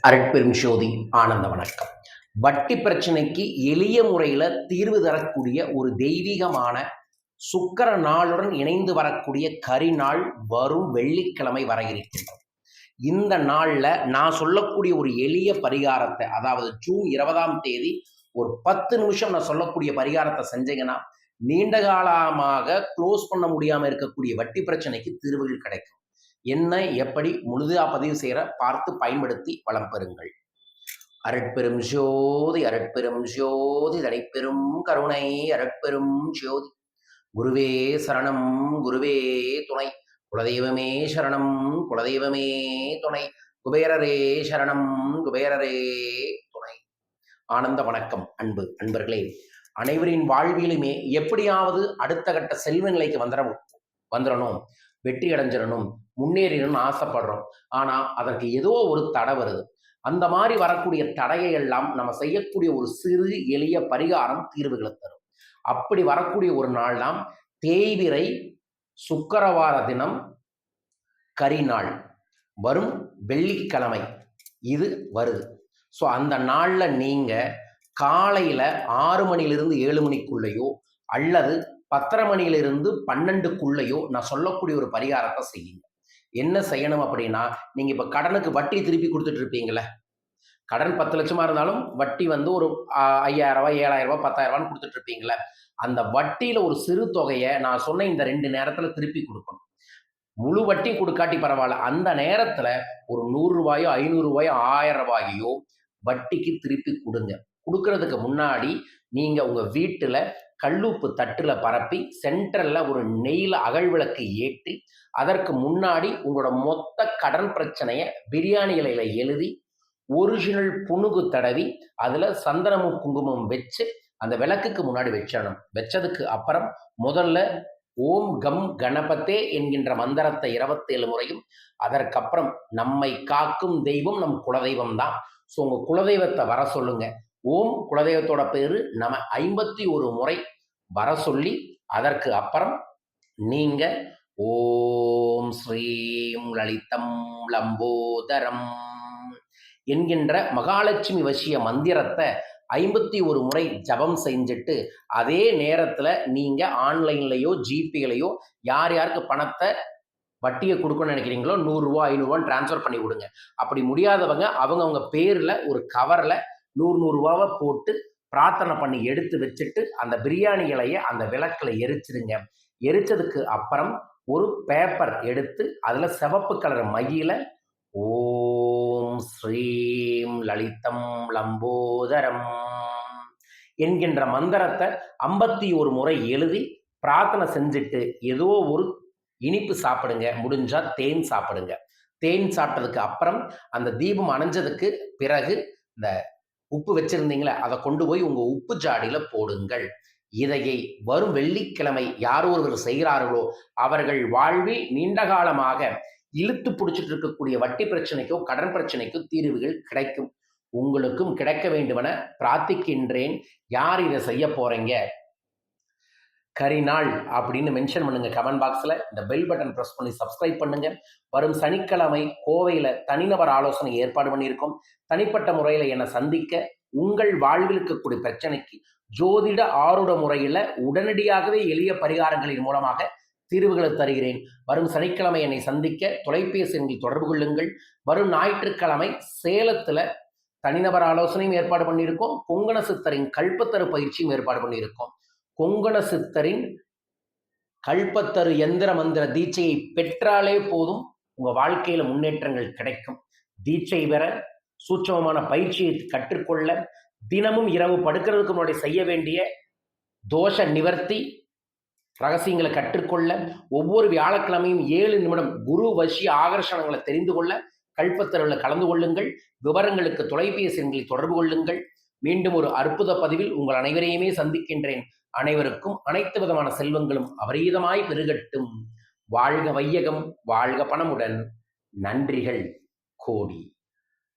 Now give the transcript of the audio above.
அருட்பெரும் ஜோதி ஆனந்த வணக்கம். வட்டி பிரச்சனைக்கு எளிய முறையில் தீர்வு தரக்கூடிய ஒரு தெய்வீகமான சுக்கிர நாளுடன் இணைந்து வரக்கூடிய கரிநாள் வரும் வெள்ளிக்கிழமை வர இருக்கின்றது. இந்த நாளில் நான் சொல்லக்கூடிய ஒரு எளிய பரிகாரத்தை, அதாவது ஜூன் 20ஆம் தேதி ஒரு 10 நிமிஷம் நான் சொல்லக்கூடிய பரிகாரத்தை செஞ்சீங்கன்னா நீண்ட காலமாக க்ளோஸ் பண்ண முடியாமல் இருக்கக்கூடிய வட்டி பிரச்சனைக்கு தீர்வுகள் கிடைக்கும். என்ன எப்படி முழுதா பதிவு செய்கிற பார்த்து பயன்படுத்தி வளம் பெறுங்கள். அருட்பெரும் ஜோதி அருட்பெரும் ஜோதி தனிப்பெரும் கருணை அருட்பெரும் ஜோதி. குருவே சரணம் குருவே துணை. குலதெய்வமே சரணம் குலதெய்வமே துணை. குபேரரே சரணம் குபேரரே துணை. ஆனந்த வணக்கம். அன்பர்களே, அனைவரின் வாழ்விலுமே எப்படியாவது அடுத்த கட்ட செல்வ நிலைக்கு வந்துடணும், வெற்றி அடைஞ்சிடணும், முன்னேறிடணும்னு ஆசைப்படுறோம். ஆனால் அதற்கு ஏதோ ஒரு தடை வருது. அந்த மாதிரி வரக்கூடிய தடையை எல்லாம் நம்ம செய்யக்கூடிய ஒரு சிறு எளிய பரிகாரம் தீர்வுகளை தரும். அப்படி வரக்கூடிய ஒரு நாள் தான் தேய்பிறை சுக்கிரவார தினம் கரிநாள், வரும் வெள்ளிக்கிழமை இது வருது. ஸோ அந்த நாளில் நீங்கள் காலையில் 6 மணிலிருந்து 7 மணிக்குள்ளேயோ அல்லது 10:30 மணியிலிருந்து 12க்குள்ளேயோ நான் சொல்லக்கூடிய ஒரு பரிகாரத்தை செய்யுங்க. என்ன செய்யணும் அப்படின்னா, நீங்கள் இப்போ கடனுக்கு வட்டி திருப்பி கொடுத்துட்டு இருப்பீங்களே, கடன் 10 லட்சமாக இருந்தாலும் வட்டி ஒரு 5,000 ரூபாய் 7,000 ரூபாய் 10,000 கொடுத்துட்டு இருப்பீங்களே, அந்த வட்டியில் ஒரு சிறு தொகையை நான் சொன்ன இந்த 2 நேரத்தில் திருப்பி கொடுக்கணும். முழு வட்டி கொடுக்காட்டி பரவாயில்ல, அந்த நேரத்தில் ஒரு 100 ரூபாயோ 500 ரூபாயோ 1000 ரூபாயோ வட்டிக்கு திருப்பி கொடுங்க. கொடுக்கறதுக்கு முன்னாடி நீங்கள் உங்கள் வீட்டில் கல்லுப்பு தட்டில் பரப்பி சென்ட்ரலில் ஒரு நெய்யில் அகழ்விளக்கு ஏற்றி அதற்கு முன்னாடி உங்களோட மொத்த கடன் பிரச்சனையை பிரியாணி இலையில் எழுதி ஒரிஜினல் புணுகு தடவி அதில் சந்தனமும் குங்குமம் வச்சு அந்த விளக்குக்கு முன்னாடி வச்சிடணும். வச்சதுக்கு அப்புறம் முதல்ல ஓம் கம் கணபதே என்கின்ற மந்திரத்தை 27 முறையும், அதற்கப்புறம் நம்மை காக்கும் தெய்வம் நம் குலதெய்வம் தான். ஸோ உங்கள் குலதெய்வத்தை வர சொல்லுங்க. ஓம் குலதெய்வத்தோட பேரு நம்ம 51 முறை வர சொல்லி, அதற்கு அப்புறம் நீங்க ஓம் ஸ்ரீம் லலிதம் லம்போதரம் என்கின்ற மகாலட்சுமி வசிய மந்திரத்தை 51 முறை ஜபம் செஞ்சுட்டு, அதே நேரத்தில் நீங்கள் ஆன்லைன்லையோ ஜிபேலையோ யார் யாருக்கு பணத்தை வட்டியை கொடுக்கணும்னு நினைக்கிறீங்களோ 100 ரூபா 500 ரூபான்னு டிரான்ஸ்ஃபர் பண்ணி விடுங்க. அப்படி முடியாதவங்க அவங்க பேரில் ஒரு கவரில் 100 ரூபாவை போட்டு பிரார்த்தனை பண்ணி எடுத்து வச்சுட்டு அந்த பிரியாணி இலையை அந்த விளக்கில் எரிச்சிருங்க. எரிச்சதுக்கு அப்புறம் ஒரு பேப்பர் எடுத்து அதில் சிவப்பு கலர் மையில ஓம் ஸ்ரீம் லலிதம் லம்போதரம் என்கின்ற மந்திரத்தை 51 முறை எழுதி பிரார்த்தனை செஞ்சுட்டு ஏதோ ஒரு இனிப்பு சாப்பிடுங்க. முடிஞ்சா தேன் சாப்பிடுங்க. தேன் சாப்பிட்டதுக்கு அப்புறம் அந்த தீபம் அணைஞ்சதுக்கு பிறகு இந்த உப்பு வச்சிருந்தீங்களே அதை கொண்டு போய் உங்க உப்பு ஜாடியில் போடுங்கள். இதையை வரும் வெள்ளிக்கிழமை யார் ஒருவர் செய்கிறார்களோ அவர்கள் வாழ்வில் நீண்ட காலமாக இழுத்து பிடிச்சிட்டு இருக்கக்கூடிய வட்டி பிரச்சனைக்கோ கடன் பிரச்சனைக்கோ தீர்வுகள் கிடைக்கும். உங்களுக்கும் கிடைக்க வேண்டுமென பிரார்த்திக்கின்றேன். யார் இதை செய்ய போறீங்க, கரிநாள் அப்படின்னு மென்ஷன் பண்ணுங்க கமெண்ட் பாக்ஸில். இந்த பெல் பட்டன் ப்ரெஸ் பண்ணி சப்ஸ்கிரைப் பண்ணுங்க. வரும் சனிக்கிழமை கோவையில் தனிநபர் ஆலோசனை ஏற்பாடு பண்ணியிருக்கோம். தனிப்பட்ட முறையில் என்னை சந்திக்க உங்கள் வாழ்வில் இருக்கக்கூடிய பிரச்சனைக்கு ஜோதிட ஆருட முறையில் உடனடியாகவே எளிய பரிகாரங்களின் மூலமாக தீர்வுகளை தருகிறேன். வரும் சனிக்கிழமை என்னை சந்திக்க தொலைபேசி எண்ணில் தொடர்பு கொள்ளுங்கள். வரும் ஞாயிற்றுக்கிழமை சேலத்தில் தனிநபர் ஆலோசனையும் ஏற்பாடு பண்ணியிருக்கோம். கொங்கண சித்தரின் கல்பத்தரு பயிற்சியும் ஏற்பாடு பண்ணியிருக்கோம். கொங்கண சித்தரின் கல்பத்தரு எந்திர மந்திர தீட்சையை பெற்றாலே போதும், உங்க வாழ்க்கையில முன்னேற்றங்கள் கிடைக்கும். தீட்சை பெற, சூட்சமமான பயிற்சியை கற்றுக்கொள்ள, தினமும் இரவு படுக்கிறதுக்கு முன்னாடி செய்ய வேண்டிய தோஷ நிவர்த்தி ரகசியங்களை கற்றுக்கொள்ள, ஒவ்வொரு வியாழக்கிழமையும் 7 நிமிடம் குரு வசிய ஆகர்ஷணங்களை தெரிந்து கொள்ள கல்பத்தருவில் கலந்து கொள்ளுங்கள். விவரங்களுக்கு தொலைபேசி எண்களில் தொடர்பு கொள்ளுங்கள். மீண்டும் ஒரு அற்புத பதிவில் உங்கள் அனைவரையுமே சந்திக்கின்றேன். அனைவருக்கும் அனைத்து விதமான செல்வங்களும் அபரீதமாய் பெருகட்டும். வாழ்க வையகம், வாழ்க பணமுடன். நன்றிகள் கோடி.